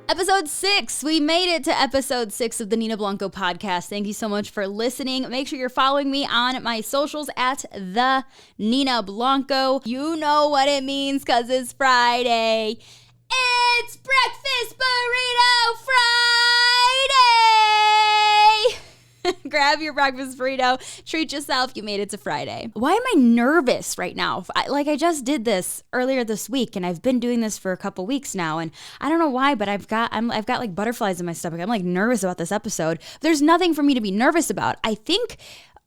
Episode 6. We made it to episode 6 of the Nina Blanco podcast. Thank you so much for listening. Make sure you're following me on my socials at the Nina Blanco. You know what it means because it's Friday. It's Breakfast Burrito Friday! Grab your breakfast burrito. Treat yourself. You made it to Friday. Why am I nervous right now? I just did this earlier this week, and I've been doing this for a couple weeks now, and I don't know why, but I've got like butterflies in my stomach. I'm like nervous about this episode. There's nothing for me to be nervous about. I think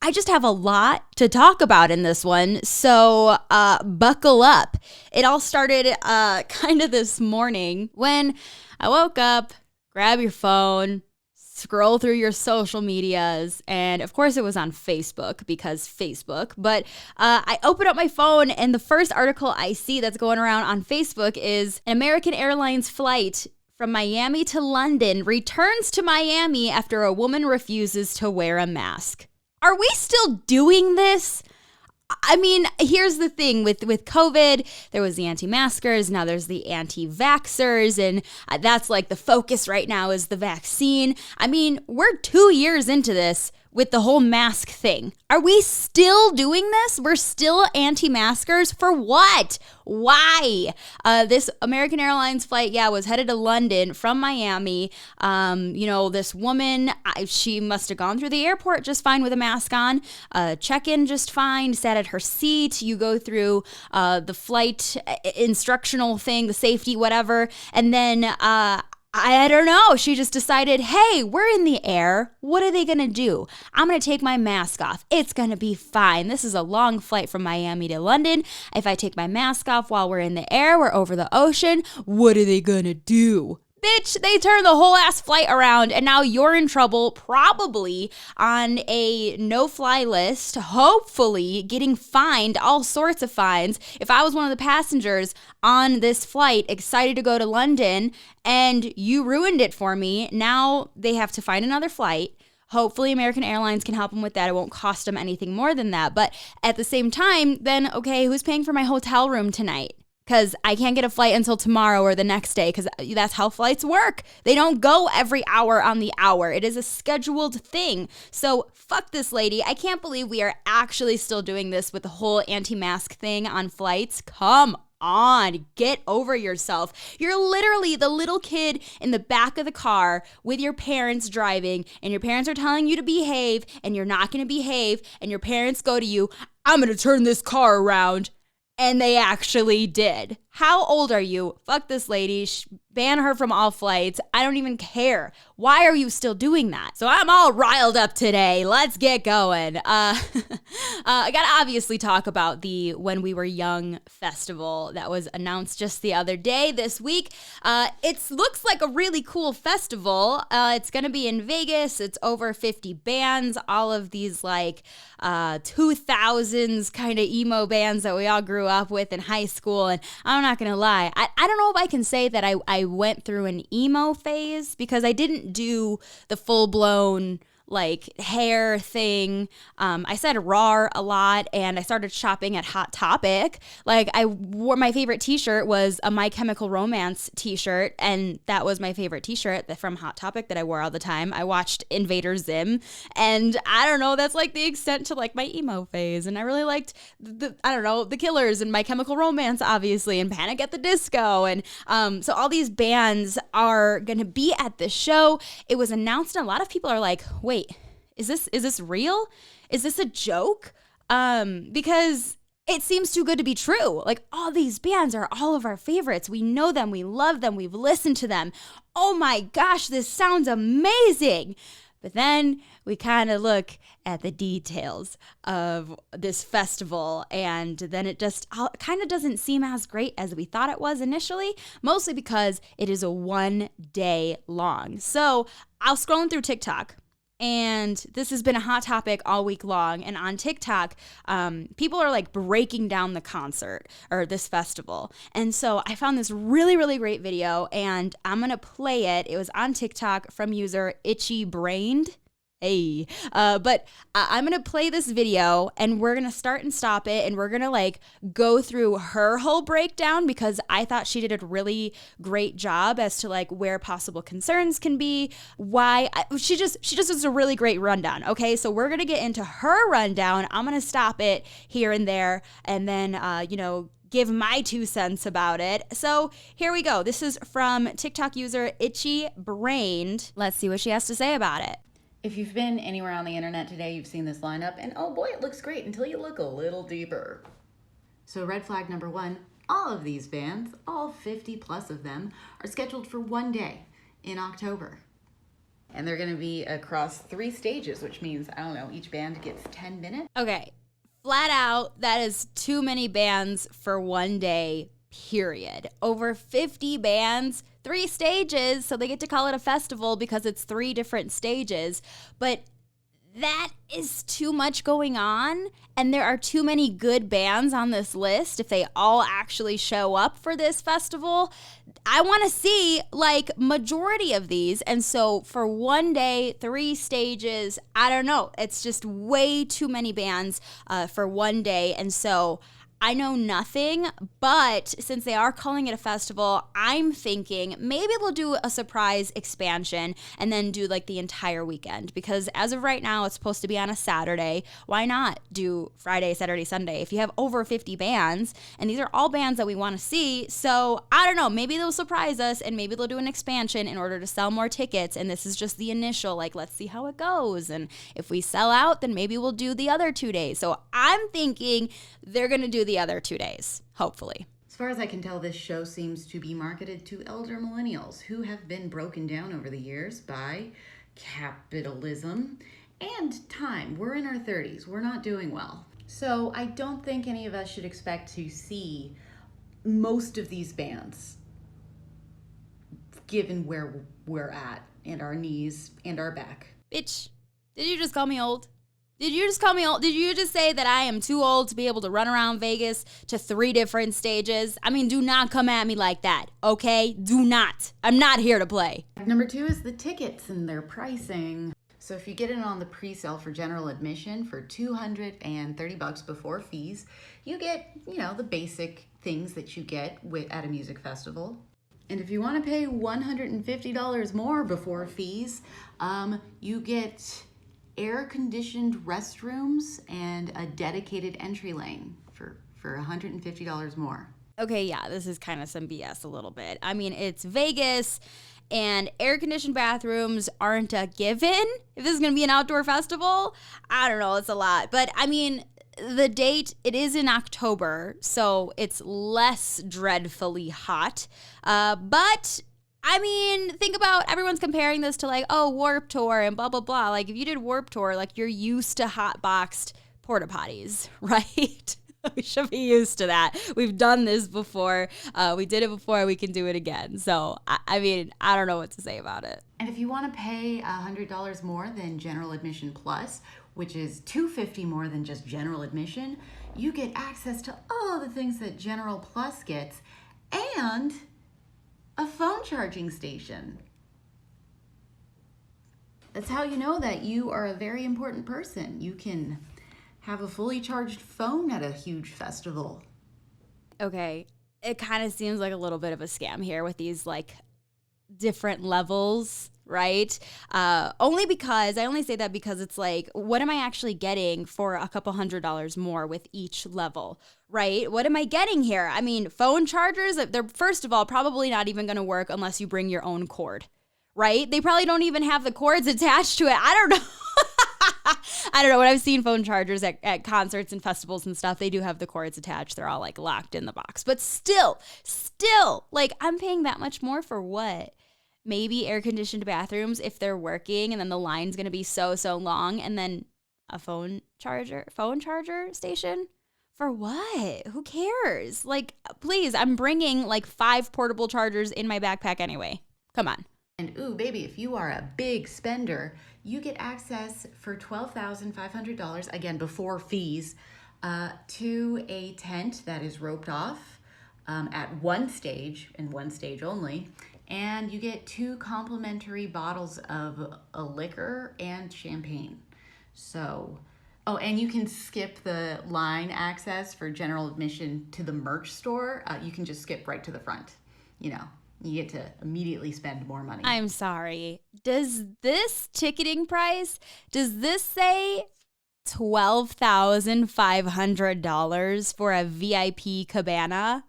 I just have a lot to talk about in this one, so buckle up. It all started kind of this morning when I woke up, grab your phone, scroll through your social medias, and of course it was on Facebook because Facebook, but I open up my phone and the first article I see that's going around on Facebook is an American Airlines flight from Miami to London returns to Miami after a woman refuses to wear a mask. Are we still doing this? I mean, here's the thing with COVID, there was the anti-maskers, now there's the anti-vaxxers, and that's like the focus right now is the vaccine. I mean, we're 2 years into this with the whole mask thing. Are we still doing this? We're still anti-maskers? For what? Why? This American Airlines flight, was headed to London from Miami. This woman, she must have gone through the airport just fine with a mask on. Check-in just fine, sat at her seat. You go through the flight instructional thing, the safety, whatever. And then I don't know. She just decided, hey, we're in the air. What are they going to do? I'm going to take my mask off. It's going to be fine. This is a long flight from Miami to London. If I take my mask off while we're in the air, we're over the ocean. What are they going to do? Bitch, they turned the whole ass flight around and now you're in trouble, probably on a no-fly list, hopefully getting fined, all sorts of fines. If I was one of the passengers on this flight, excited to go to London, and you ruined it for me, now they have to find another flight. Hopefully American Airlines can help them with that. It won't cost them anything more than that. But at the same time, then, okay, who's paying for my hotel room tonight? Because I can't get a flight until tomorrow or the next day because that's how flights work. They don't go every hour on the hour. It is a scheduled thing. So fuck this lady. I can't believe we are actually still doing this with the whole anti-mask thing on flights. Come on, get over yourself. You're literally the little kid in the back of the car with your parents driving, and your parents are telling you to behave, and you're not going to behave, and your parents go to you, I'm going to turn this car around. And they actually did. How old are you? Fuck this lady. Ban her from all flights. I don't even care. Why are you still doing that? So I'm all riled up today. Let's get going. I gotta obviously talk about the When We Were Young festival that was announced just the other day this week. It looks like a really cool festival. It's gonna be in Vegas. It's over 50 bands. All of these like 2000s kind of emo bands that we all grew up with in high school. And I'm not gonna lie, I don't know if I can say that I went through an emo phase because I didn't do the full-blown like hair thing. I said "rar" a lot, and I started shopping at Hot Topic. Like I wore, my favorite t-shirt was a My Chemical Romance t-shirt, and that was my favorite t-shirt from Hot Topic that I wore all the time. I watched Invader Zim, and I don't know, that's like the extent to like my emo phase. And I really liked the Killers and My Chemical Romance, obviously, and Panic at the Disco, and so all these bands are gonna be at this show. It was announced, and a lot of people are like, wait, is this real? Is this a joke? Because it seems too good to be true. Like, all these bands are all of our favorites. We know them. We love them. We've listened to them. Oh my gosh, this sounds amazing. But then we kind of look at the details of this festival, and then it just kind of doesn't seem as great as we thought it was initially, mostly because it is a 1 day long. So I was scrolling through TikTok, and this has been a hot topic all week long. And on TikTok, people are like breaking down the concert or this festival. And so I found this really, really great video, and I'm going to play it. It was on TikTok from user Itchy Brained. Hey, but I'm gonna play this video and we're gonna start and stop it and we're gonna like go through her whole breakdown because I thought she did a really great job as to like where possible concerns can be, why she just does a really great rundown. Okay, so we're gonna get into her rundown. I'm gonna stop it here and there and then give my 2 cents about it. So here we go. This is from TikTok user Itchy Brained. Let's see what she has to say about it. If you've been anywhere on the internet today, you've seen this lineup, and oh boy, it looks great until you look a little deeper. So red flag number one, all of these bands, all 50 plus of them, are scheduled for one day in October. And they're gonna be across 3 stages, which means, I don't know, each band gets 10 minutes. Okay, flat out, that is too many bands for one day, period. Over 50 bands, 3 stages, so they get to call it a festival because it's 3 different stages. But that is too much going on, and there are too many good bands on this list. If they all actually show up for this festival, I want to see like majority of these. And so for one day, 3 stages, I don't know. It's just way too many bands for one day. And so I know nothing, but since they are calling it a festival, I'm thinking maybe they'll do a surprise expansion and then do like the entire weekend, because as of right now, it's supposed to be on a Saturday. Why not do Friday, Saturday, Sunday if you have over 50 bands? And these are all bands that we want to see. So I don't know, maybe they'll surprise us and maybe they'll do an expansion in order to sell more tickets. And this is just the initial, like, let's see how it goes. And if we sell out, then maybe we'll do the other 2 days. So I'm thinking they're going to do the other 2 days, hopefully. As far as I can tell, this show seems to be marketed to elder millennials who have been broken down over the years by capitalism and time. We're in our 30s. We're not doing well. So I don't think any of us should expect to see most of these bands, given where we're at and our knees and our back. Bitch, did you just call me old? Did you just call me old? Did you just say that I am too old to be able to run around Vegas to 3 different stages? I mean, do not come at me like that, okay? Do not. I'm not here to play. Number 2 is the tickets and their pricing. So if you get in on the pre-sale for general admission for $230 before fees, you get, the basic things that you get at a music festival. And if you want to pay $150 more before fees, you get air-conditioned restrooms and a dedicated entry lane for $150 more. Okay, yeah, this is kind of some BS a little bit. I mean, it's Vegas, and air-conditioned bathrooms aren't a given. If this is going to be an outdoor festival, I don't know, it's a lot. But, I mean, the date, it is in October, so it's less dreadfully hot. But I mean, think about everyone's comparing this to like, oh, Warped Tour and blah, blah, blah. Like if you did Warped Tour, like you're used to hot boxed porta potties, right? We should be used to that. We've done this before. We did it before. We can do it again. So, I mean, I don't know what to say about it. And if you want to pay $100 more than General Admission Plus, which is $250 more than just General Admission, you get access to all the things that General Plus gets and a phone charging station. That's how you know that you are a very important person. You can have a fully charged phone at a huge festival. Okay, it kind of seems like a little bit of a scam here with these like different levels, right? I only say that because it's like, what am I actually getting for a couple $100 more with each level, right? What am I getting here? I mean, phone chargers, they're first of all probably not even going to work unless you bring your own cord, right? They probably don't even have the cords attached to it. I don't know. I don't know. When I've seen phone chargers at concerts and festivals and stuff, they do have the cords attached. They're all like locked in the box. But still, like I'm paying that much more for what? Maybe air-conditioned bathrooms if they're working, and then the line's going to be so long, and then a phone charger station? For what? Who cares? Like, please, I'm bringing like 5 portable chargers in my backpack anyway. Come on. And ooh, baby, if you are a big spender, you get access for $12,500, again, before fees, to a tent that is roped off at one stage, and one stage only, and you get 2 complimentary bottles of a liquor and champagne. So, oh, and you can skip the line access for general admission to the merch store. You can just skip right to the front. You know, you get to immediately spend more money. I'm sorry. Does this ticketing price, does this say $12,500 for a VIP cabana?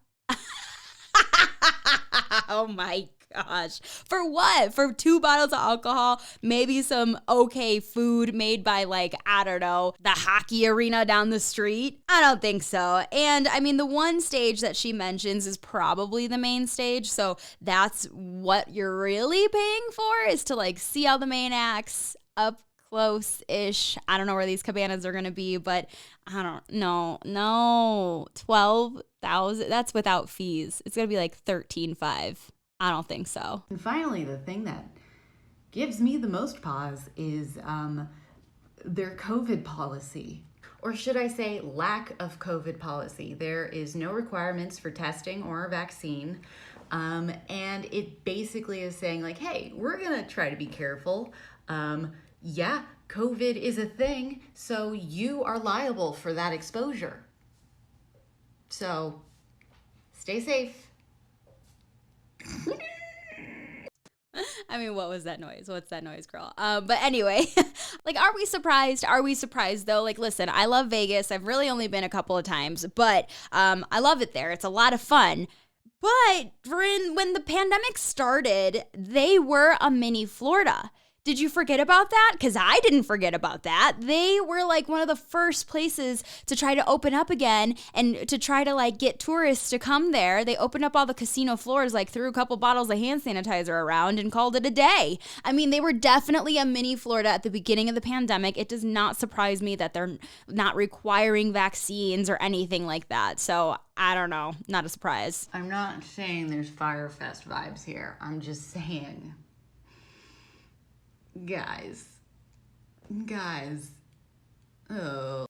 Oh my gosh. For what? For 2 bottles of alcohol, maybe some okay food made by, like, I don't know, the hockey arena down the street? I don't think so. And I mean, the one stage that she mentions is probably the main stage. So that's what you're really paying for, is to like see all the main acts up close-ish. I don't know where these cabanas are going to be, but I don't know. No, 12,000. That's without fees. It's going to be like 13.5. I don't think so. And finally, the thing that gives me the most pause is their COVID policy. Or should I say lack of COVID policy. There is no requirements for testing or a vaccine. And it basically is saying like, hey, we're going to try to be careful. Yeah, COVID is a thing, so you are liable for that exposure. So stay safe. I mean, what was that noise? What's that noise, girl? But anyway, like, are we surprised? Are we surprised though? Like, listen, I love Vegas. I've really only been a couple of times, but I love it there. It's a lot of fun. But when the pandemic started, they were a mini Florida. Did you forget about that? Because I didn't forget about that. They were like one of the first places to try to open up again and to try to like get tourists to come there. They opened up all the casino floors, like threw a couple bottles of hand sanitizer around and called it a day. I mean, they were definitely a mini Florida at the beginning of the pandemic. It does not surprise me that they're not requiring vaccines or anything like that. So I don't know, not a surprise. I'm not saying there's Fyre Fest vibes here. I'm just saying, guys, oh.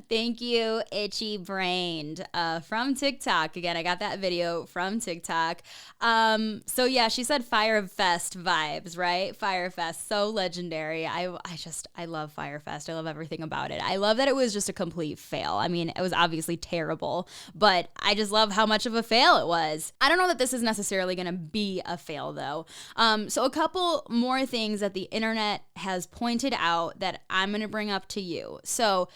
Thank you, Itchy Brained, from TikTok. Again, I got that video from TikTok. So yeah, she said Fyre Fest vibes, right? Fyre Fest, so legendary. I love Fyre Fest. I love everything about it. I love that it was just a complete fail. I mean, it was obviously terrible, but I just love how much of a fail it was. I don't know that this is necessarily going to be a fail though. So a couple more things that the internet has pointed out that I'm going to bring up to you. So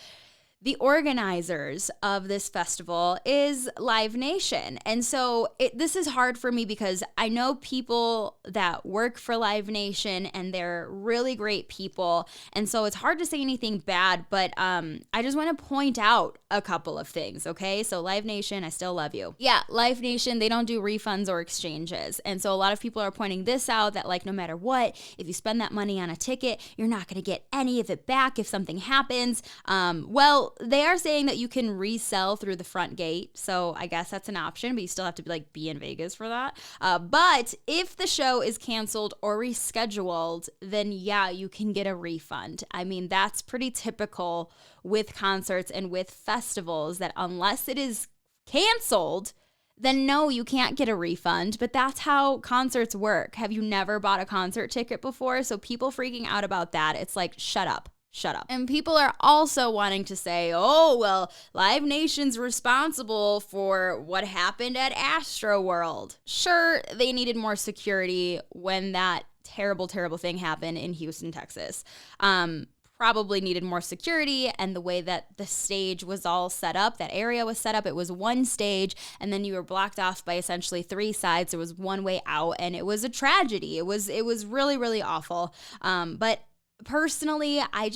the organizers of this festival is Live Nation. And so this is hard for me because I know people that work for Live Nation and they're really great people. And so it's hard to say anything bad, but I just want to point out a couple of things, okay? So Live Nation, I still love you. Yeah, Live Nation, they don't do refunds or exchanges. And so a lot of people are pointing this out, that like no matter what, if you spend that money on a ticket, you're not going to get any of it back if something happens. Well, they are saying that you can resell through the front gate, so I guess that's an option, but you still have to be in Vegas for that. But if the show is canceled or rescheduled, then yeah, you can get a refund. I mean, that's pretty typical with concerts and with festivals, that unless it is canceled, then no, you can't get a refund. But that's how concerts work. Have you never bought a concert ticket before? So people freaking out about that, it's like, shut up. Shut up. And people are also wanting to say, oh, well, Live Nation's responsible for what happened at Astroworld. Sure, they needed more security when that terrible, terrible thing happened in Houston, Texas. Probably needed more security, and the way that the stage was all set up, that area was set up, it was one stage, and then you were blocked off by essentially 3 sides. There was one way out, and it was a tragedy. It was really, really awful. But personally, I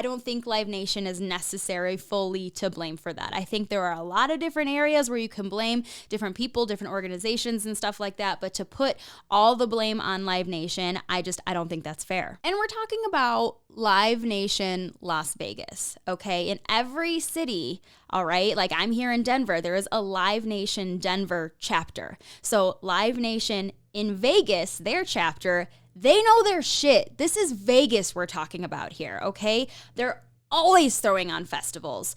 don't think Live Nation is necessarily fully to blame for that. I think there are a lot of different areas where you can blame different people, different organizations and stuff like that, but to put all the blame on Live Nation, I don't think that's fair. And we're talking about Live Nation Las Vegas, okay? In every city, all right, like I'm here in Denver, there is a Live Nation Denver chapter. So Live Nation in Vegas, their chapter, they know their shit. This is Vegas we're talking about here, okay? They're always throwing on festivals,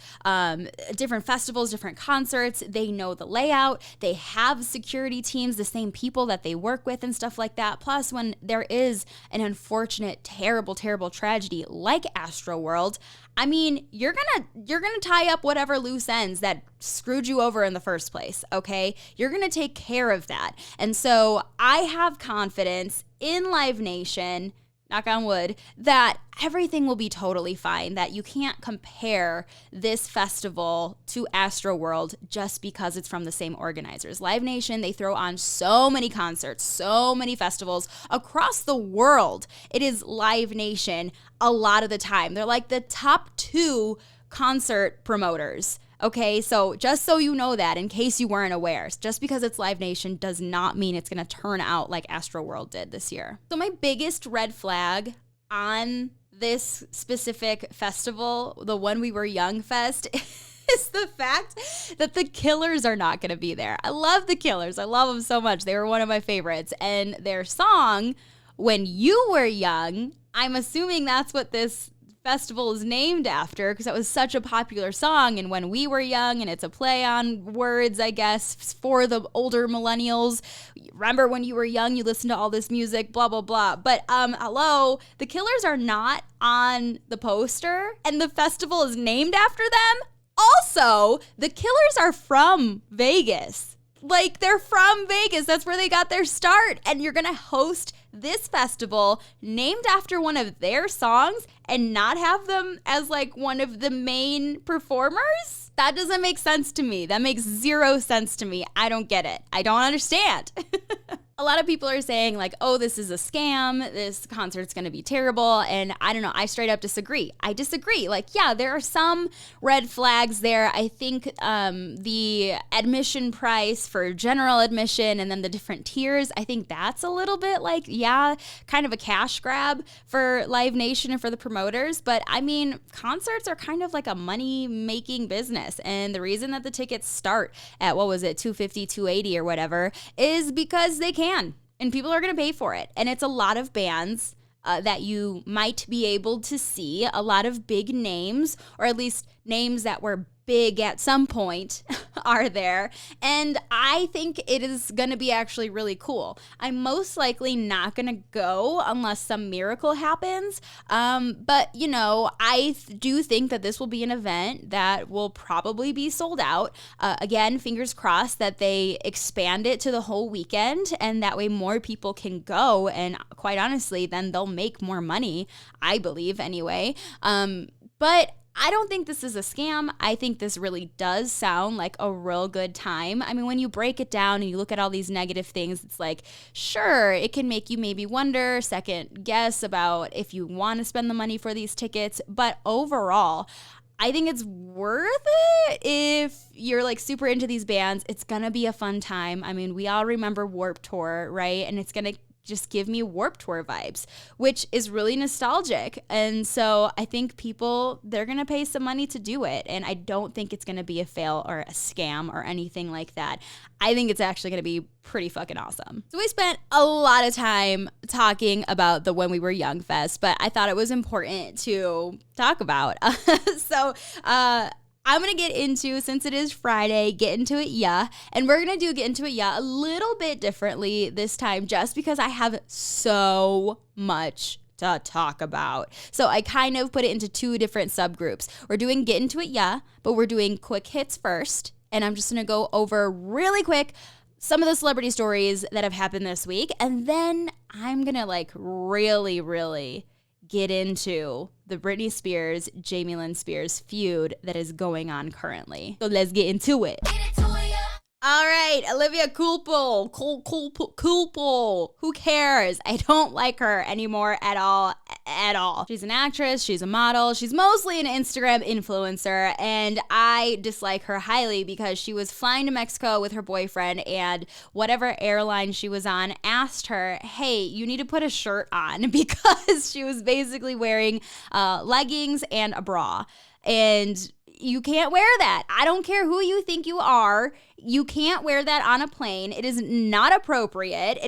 different festivals, different concerts. They know the layout. They have security teams, the same people that they work with and stuff like that. Plus, when there is an unfortunate, terrible, terrible tragedy like Astroworld, I mean, you're gonna tie up whatever loose ends that screwed you over in the first place, okay? You're gonna take care of that. And so I have confidence in Live Nation, knock on wood, that everything will be totally fine, that you can't compare this festival to Astroworld just because it's from the same organizers. Live Nation, they throw on so many concerts, so many festivals across the world. It is Live Nation a lot of the time. They're like the top 2 concert promoters. Okay, so just so you know that, in case you weren't aware, just because it's Live Nation does not mean it's going to turn out like Astroworld did this year. So my biggest red flag on this specific festival, the When We Were Young Fest, is the fact that the Killers are not going to be there. I love the Killers. I love them so much. They were one of my favorites. And their song, When You Were Young, I'm assuming that's what this festival is named after, because that was such a popular song, and When We Were Young, and it's a play on words, I guess, for the older millennials. Remember when you were young, you listened to all this music, blah, blah, blah. But hello, the Killers are not on the poster, and the festival is named after them. Also, the Killers are from Vegas. Like, they're from Vegas. That's where they got their start. And you're going to host this festival named after one of their songs and not have them as like one of the main performers? That doesn't make sense to me. That makes zero sense to me. I don't get it. I don't understand. A lot of people are saying like, oh, this is a scam. This concert's going to be terrible. And I don't know. I straight up disagree. I disagree. Like, yeah, there are some red flags there. I think the admission price for general admission and then the different tiers, I think that's a little bit like, yeah, kind of a cash grab for Live Nation and for the promoters. But I mean, concerts are kind of like a money-making business. And the reason that the tickets start at, what was it, $250, $280 or whatever, is because they can. And people are going to pay for it. And it's a lot of bands that you might be able to see, a lot of big names, or at least names that were big at some point are there. And I think it is going to be actually really cool. I'm most likely not going to go unless some miracle happens. But, you know, I do think that this will be an event that will probably be sold out. Again, fingers crossed that they expand it to the whole weekend, and that way more people can go. And quite honestly, then they'll make more money, I believe anyway. But I don't think this is a scam. I think this really does sound like a real good time. I mean, when you break it down and you look at all these negative things, it's like, sure, it can make you maybe wonder, second guess about if you want to spend the money for these tickets. But overall, I think it's worth it if you're like super into these bands. It's going to be a fun time. I mean, we all remember Warped Tour, right? And it's going to just give me Warped Tour vibes, which is really nostalgic. And so I think people, they're going to pay some money to do it. And I don't think it's going to be a fail or a scam or anything like that. I think it's actually going to be pretty fucking awesome. So we spent a lot of time talking about the When We Were Young Fest, but I thought it was important to talk about. I'm going to get into, since it is Friday, Get Into It Yuh. And we're going to do Get Into It Yuh a little bit differently this time, just because I have so much to talk about. So I kind of put it into two different subgroups. We're doing Get Into It Yuh, but we're doing quick hits first. And I'm just going to go over really quick some of the celebrity stories that have happened this week. And then I'm going to like really get into the Britney Spears, Jamie Lynn Spears feud that is going on currently. So let's get into it. All right, Olivia Culpo. Who cares? I don't like her anymore at all. She's an actress, she's a model, she's mostly an Instagram influencer, and I dislike her highly because she was flying to Mexico with her boyfriend, and whatever airline she was on asked her, hey, you need to put a shirt on, because she was basically wearing leggings and a bra. And you can't wear that. I don't care who you think you are. You can't wear that on a plane. It is not appropriate.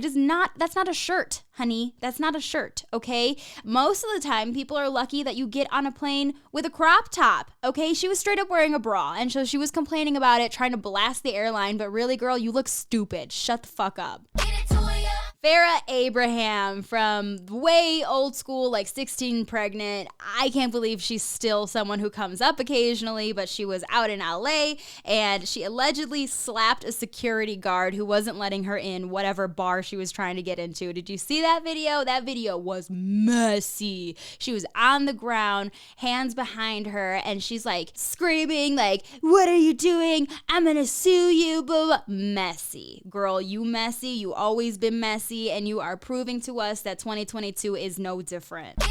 That's not a shirt, honey. That's not a shirt, okay? Most of the time, people are lucky that you get on a plane with a crop top, okay? She was straight up wearing a bra, and so she was complaining about it, trying to blast the airline, but really, girl, you look stupid. Shut the fuck up. Farrah Abraham from way old school, like 16 pregnant. I can't believe she's still someone who comes up occasionally, but she was out in LA and she allegedly slapped a security guard who wasn't letting her in whatever bar she was trying to get into. Did you see that video? That video was messy. She was on the ground, hands behind her, and she's like screaming like, "What are you doing? I'm gonna sue you," blah, blah. Messy. Girl, you messy. You always been messy. And you are proving to us that 2022 is no different.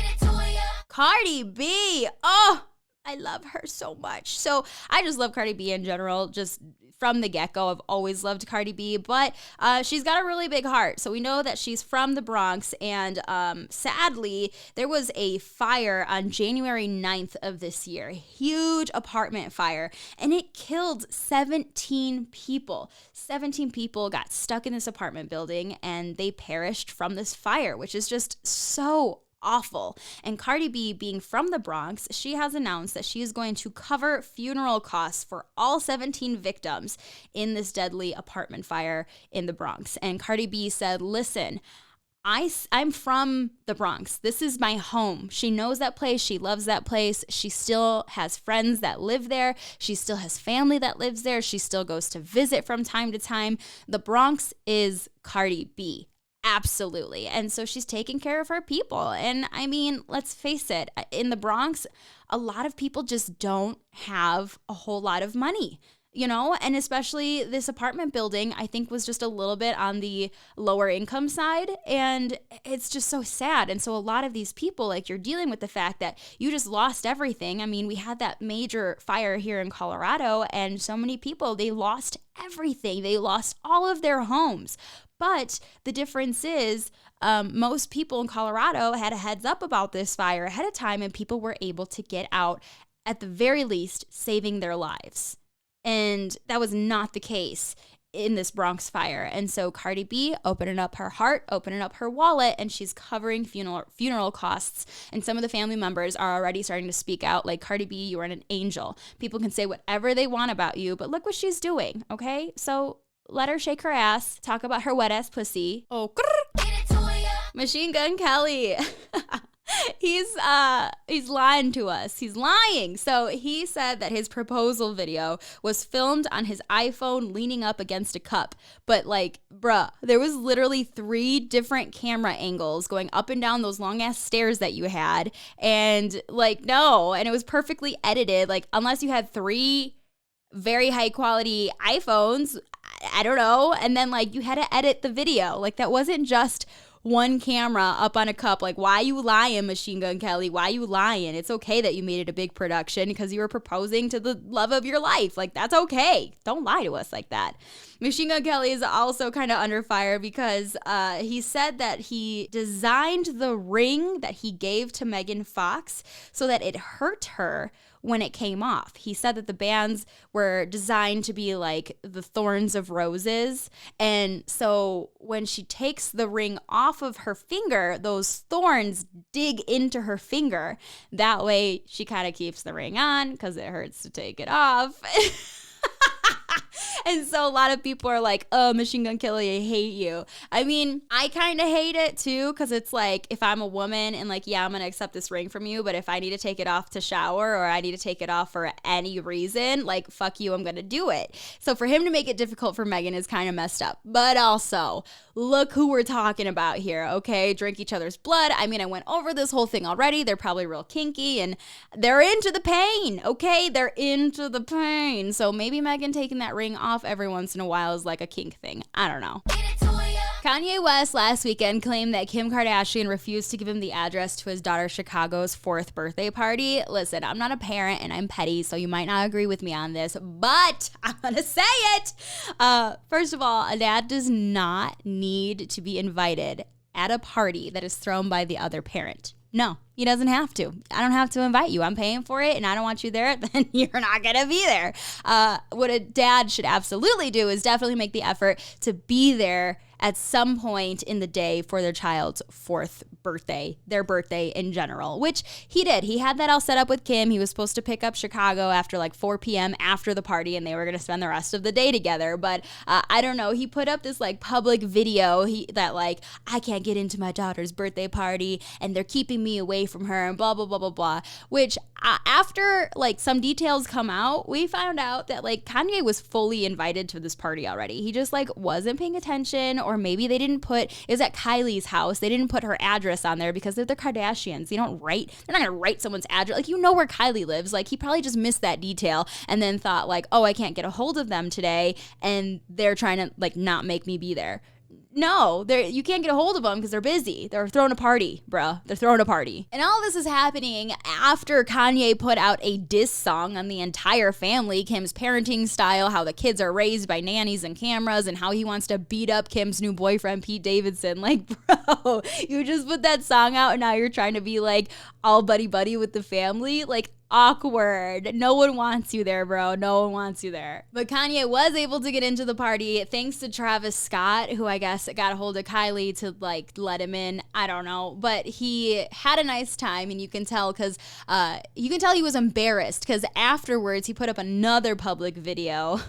Cardi B. Oh, I love her so much. So I just love Cardi B in general, just from the get-go. I've always loved Cardi B, but she's got a really big heart. So we know that she's from the Bronx, and sadly, there was a fire on January 9th of this year, a huge apartment fire, and it killed 17 people. 17 people got stuck in this apartment building, and they perished from this fire, which is just so awful. And Cardi B, being from the Bronx, she has announced that she is going to cover funeral costs for all 17 victims in this deadly apartment fire in the Bronx. And Cardi B said, "Listen, I'm from the Bronx. This is my home." She knows that place. She loves that place. She still has friends that live there. She still has family that lives there. She still goes to visit from time to time. The Bronx is Cardi B. Absolutely. And so she's taking care of her people. And I mean, let's face it, in the Bronx, a lot of people just don't have a whole lot of money, you know, and especially this apartment building, I think, was just a little bit on the lower income side. And it's just so sad. And so a lot of these people, like, you're dealing with the fact that you just lost everything. I mean, we had that major fire here in Colorado, and so many people, they lost everything. They lost all of their homes. But the difference is most people in Colorado had a heads up about this fire ahead of time, and people were able to get out, at the very least, saving their lives. And that was not the case in this Bronx fire. And so Cardi B opening up her heart, opening up her wallet, and she's covering funeral costs. And some of the family members are already starting to speak out like, "Cardi B, you are an angel. People can say whatever they want about you, but look what she's doing," okay? So let her shake her ass, talk about her wet ass pussy. Oh, Machine Gun Kelly. He's lying to us. He's lying. So he said that his proposal video was filmed on his iPhone leaning up against a cup. But like, bruh, there was literally 3 different camera angles going up and down those long ass stairs that you had. And like, no, and it was perfectly edited. Like, unless you had 3 very high quality iPhones, I don't know. And then like you had to edit the video. Like, that wasn't just one camera up on a cup. Like, why you lying, Machine Gun Kelly? Why you lying? It's okay that you made it a big production because you were proposing to the love of your life. Like, that's okay. Don't lie to us like that. Machine Gun Kelly is also kind of under fire because he said that he designed the ring that he gave to Megan Fox so that it hurt her when it came off. He said that the bands were designed to be like the thorns of roses. And so when she takes the ring off of her finger, those thorns dig into her finger. That way she kind of keeps the ring on because it hurts to take it off. And so a lot of people are like, "Oh, Machine Gun Kelly, I hate you." I mean, I kind of hate it too, because it's like, if I'm a woman and like, yeah, I'm going to accept this ring from you, but if I need to take it off to shower or I need to take it off for any reason, like, fuck you, I'm going to do it. So for him to make it difficult for Megan is kind of messed up. But also, look who we're talking about here, okay? Drink each other's blood. I mean, I went over this whole thing already. They're probably real kinky and they're into the pain, okay? They're into the pain. So maybe Megan taking that ring off every once in a while is like a kink thing. I don't know. Kanye West last weekend claimed that Kim Kardashian refused to give him the address to his daughter Chicago's 4th birthday party. Listen, I'm not a parent and I'm petty, so you might not agree with me on this, but I'm gonna say it. First of all, a dad does not need to be invited at a party that is thrown by the other parent. No, he doesn't have to. I don't have to invite you. I'm paying for it and I don't want you there, then you're not going to be there. What a dad should absolutely do is definitely make the effort to be there at some point in the day for their child's 4th birthday, their birthday in general, which he did. He had that all set up with Kim. He was supposed to pick up Chicago after like 4 p.m. after the party, and they were going to spend the rest of the day together. But I don't know. He put up this like public video that like, I can't get into my daughter's birthday party and they're keeping me away from her and blah, blah, blah, blah, blah, which after like some details come out, we found out that like Kanye was fully invited to this party already. He just like wasn't paying attention, or maybe they didn't it was at Kylie's house. They didn't put her address on there because they're the Kardashians. They're not going to write someone's address. Like, you know where Kylie lives. Like, he probably just missed that detail and then thought like, oh, I can't get a hold of them today, and they're trying to like not make me be there. No, you can't get a hold of them because they're busy. They're throwing a party, bruh. They're throwing a party. And all this is happening after Kanye put out a diss song on the entire family, Kim's parenting style, how the kids are raised by nannies and cameras, and how he wants to beat up Kim's new boyfriend, Pete Davidson. Like, bro, you just put that song out and now you're trying to be like all buddy-buddy with the family? Like, awkward. No one wants you there, bro. No one wants you there. But Kanye was able to get into the party thanks to Travis Scott, who I guess got a hold of Kylie to like let him in. I don't know. But he had a nice time, and you can tell he was embarrassed because afterwards he put up another public video.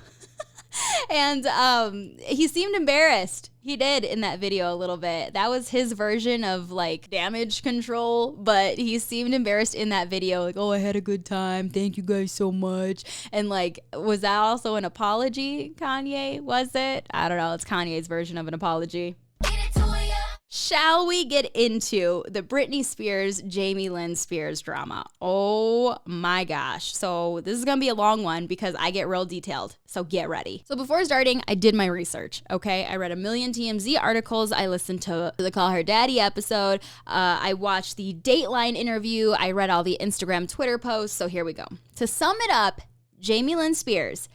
And he seemed embarrassed. He did in that video a little bit. That was his version of like damage control, but he seemed embarrassed in that video. Like, oh, I had a good time. Thank you guys so much. And like, was that also an apology, Kanye? Was it? I don't know. It's Kanye's version of an apology. Shall we get into the Britney Spears, Jamie Lynn Spears drama? Oh my gosh. So this is going to be a long one because I get real detailed. So get ready. So before starting, I did my research, okay? I read a million TMZ articles. I listened to the Call Her Daddy episode. I watched the Dateline interview. I read all the Instagram, Twitter posts. So here we go. To sum it up, Jamie Lynn Spears,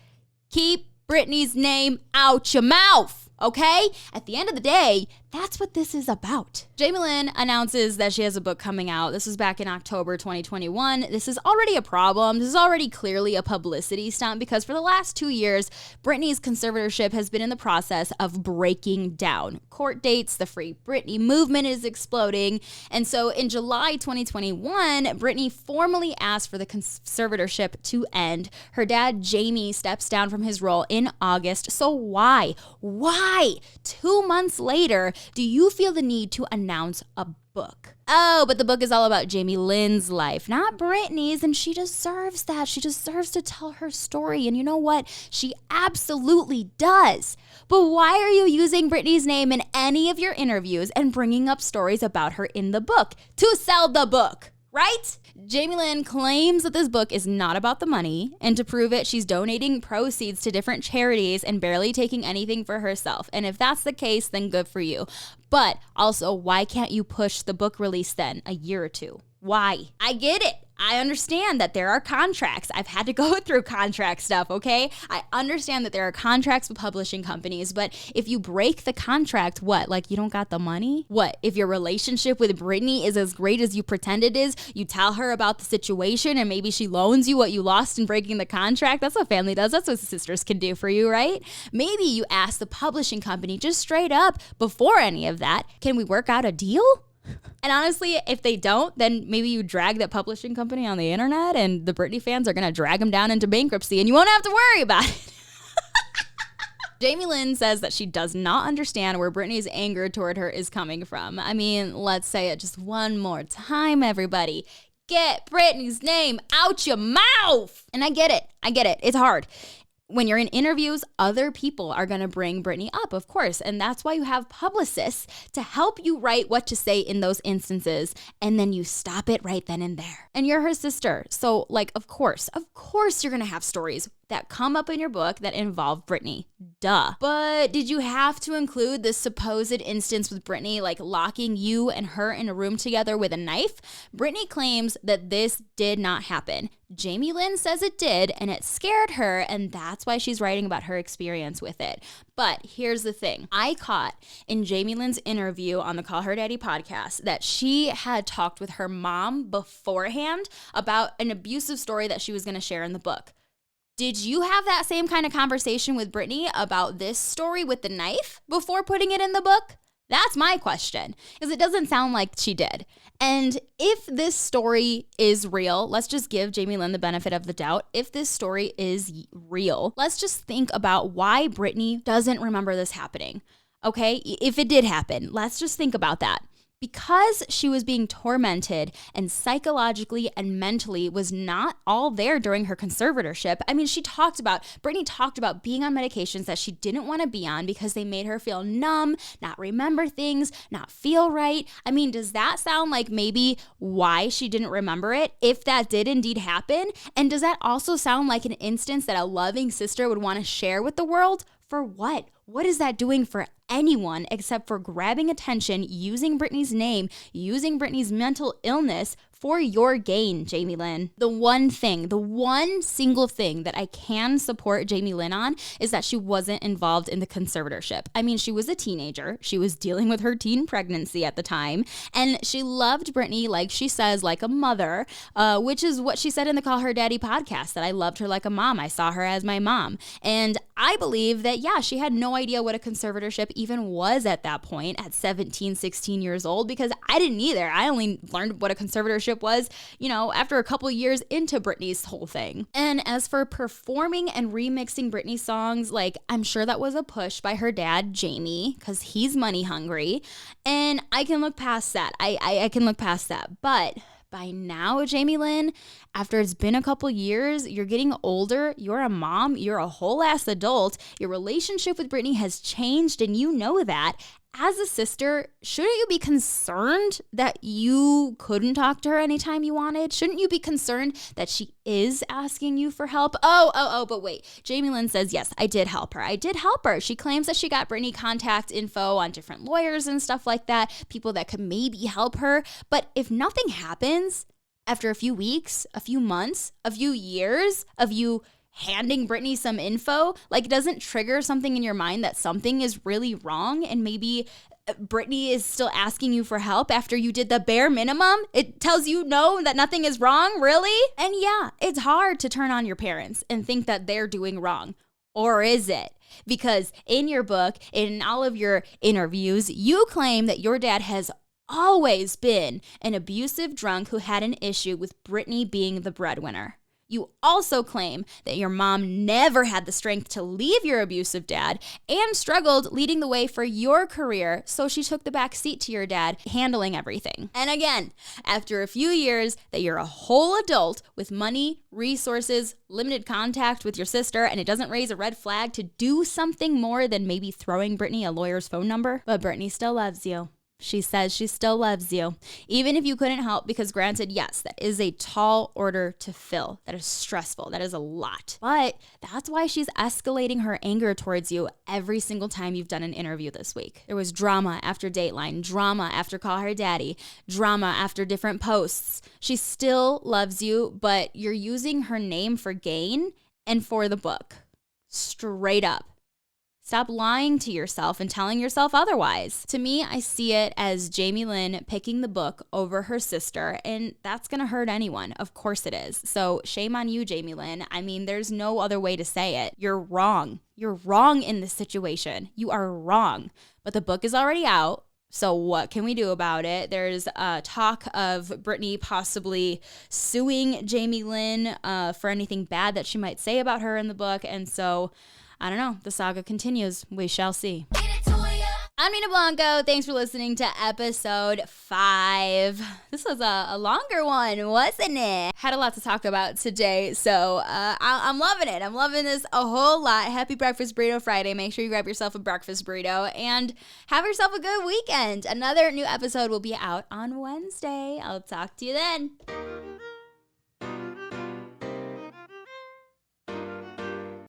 keep Britney's name out your mouth. Okay? At the end of the day, that's what this is about. Jamie Lynn announces that she has a book coming out. This was back in October 2021. This is already a problem. This is already clearly a publicity stunt because for the last 2 years, Britney's conservatorship has been in the process of breaking down. Court dates, the Free Britney movement is exploding. And so in July 2021, Britney formally asked for the conservatorship to end. Her dad, Jamie, steps down from his role in August. So why? 2 months later, do you feel the need to announce a book? Oh, but the book is all about Jamie Lynn's life, not Britney's, and she deserves that. She deserves to tell her story, and you know what? She absolutely does. But why are you using Britney's name in any of your interviews and bringing up stories about her in the book? To sell the book, right? Jamie Lynn claims that this book is not about the money, and to prove it, she's donating proceeds to different charities and barely taking anything for herself. And if that's the case, then good for you. But also, why can't you push the book release then a year or two? Why? I get it. I understand that there are contracts. I've had to go through contract stuff, okay? I understand that there are contracts with publishing companies, but if you break the contract, what? Like you don't got the money? What? If your relationship with Britney is as great as you pretend it is, you tell her about the situation and maybe she loans you what you lost in breaking the contract? That's what family does. That's what sisters can do for you, right? Maybe you ask the publishing company just straight up before any of that, can we work out a deal? And honestly, if they don't, then maybe you drag that publishing company on the internet and the Britney fans are going to drag them down into bankruptcy and you won't have to worry about it. Jamie Lynn says that she does not understand where Britney's anger toward her is coming from. I mean, let's say it just one more time, everybody. Get Britney's name out your mouth. And I get it. It's hard. When you're in interviews, other people are going to bring Britney up, of course. And that's why you have publicists to help you write what to say in those instances. And then you stop it right then and there. And you're her sister. So like, of course, you're going to have stories that come up in your book that involve Britney. Duh. But did you have to include this supposed instance with Britney, like locking you and her in a room together with a knife? Britney claims that this did not happen. Jamie Lynn says it did, and it scared her, and that's why she's writing about her experience with it. But here's the thing. I caught in Jamie Lynn's interview on the Call Her Daddy podcast that she had talked with her mom beforehand about an abusive story that she was going to share in the book. Did you have that same kind of conversation with Britney about this story with the knife before putting it in the book? That's my question, because it doesn't sound like she did. And if this story is real, let's just give Jamie Lynn the benefit of the doubt. If this story is real, let's just think about why Britney doesn't remember this happening. Okay, if it did happen, let's just think about that. Because she was being tormented and psychologically and mentally was not all there during her conservatorship. I mean, Britney talked about being on medications that she didn't want to be on because they made her feel numb, not remember things, not feel right. I mean, does that sound like maybe why she didn't remember it, if that did indeed happen? And does that also sound like an instance that a loving sister would want to share with the world? For what? What is that doing for anyone except for grabbing attention, using Britney's name, using Britney's mental illness for your gain, Jamie Lynn? The one single thing that I can support Jamie Lynn on is that she wasn't involved in the conservatorship. I mean, she was a teenager. She was dealing with her teen pregnancy at the time, and she loved Britney, like she says, like a mother, which is what she said in the Call Her Daddy podcast, that I loved her like a mom. I saw her as my mom. And I believe that, yeah, she had no idea what a conservatorship even was at that point at 17, 16 years old, because I didn't either. I only learned what a conservatorship was, after a couple years into Britney's whole thing. And as for performing and remixing Britney songs, like, I'm sure that was a push by her dad, Jamie, because he's money hungry. And I can look past that. I can look past that. But by now, Jamie Lynn, after it's been a couple years, you're getting older, you're a mom, you're a whole ass adult, your relationship with Britney has changed, and you know that. As a sister, shouldn't you be concerned that you couldn't talk to her anytime you wanted? Shouldn't you be concerned that she is asking you for help? But wait. Jamie Lynn says, yes, I did help her. She claims that she got Britney contact info on different lawyers and stuff like that, people that could maybe help her. But if nothing happens after a few weeks, a few months, a few years of you handing Britney some info, like, doesn't trigger something in your mind that something is really wrong, and maybe Britney is still asking you for help after you did the bare minimum? It tells you no, that nothing is wrong, really? And yeah, it's hard to turn on your parents and think that they're doing wrong. Or is it? Because in your book, in all of your interviews, you claim that your dad has always been an abusive drunk who had an issue with Britney being the breadwinner. You also claim that your mom never had the strength to leave your abusive dad and struggled leading the way for your career, so she took the back seat to your dad, handling everything. And again, after a few years that you're a whole adult with money, resources, limited contact with your sister, and it doesn't raise a red flag to do something more than maybe throwing Britney a lawyer's phone number, but Britney still loves you. She says she still loves you, even if you couldn't help, because granted, yes, that is a tall order to fill. That is stressful. That is a lot. But that's why she's escalating her anger towards you every single time you've done an interview this week. There was drama after Dateline, drama after Call Her Daddy, drama after different posts. She still loves you, but you're using her name for gain and for the book. Straight up. Stop lying to yourself and telling yourself otherwise. To me, I see it as Jamie Lynn picking the book over her sister, and that's gonna hurt anyone. Of course it is. So shame on you, Jamie Lynn. I mean, there's no other way to say it. You're wrong. You're wrong in this situation. You are wrong. But the book is already out. So what can we do about it? There's talk of Britney possibly suing Jamie Lynn for anything bad that she might say about her in the book. And so I don't know. The saga continues. We shall see. I'm Nina Blanco. Thanks for listening to episode 5. This was a longer one, wasn't it? Had a lot to talk about today, so I'm loving it. I'm loving this a whole lot. Happy Breakfast Burrito Friday. Make sure you grab yourself a breakfast burrito and have yourself a good weekend. Another new episode will be out on Wednesday. I'll talk to you then.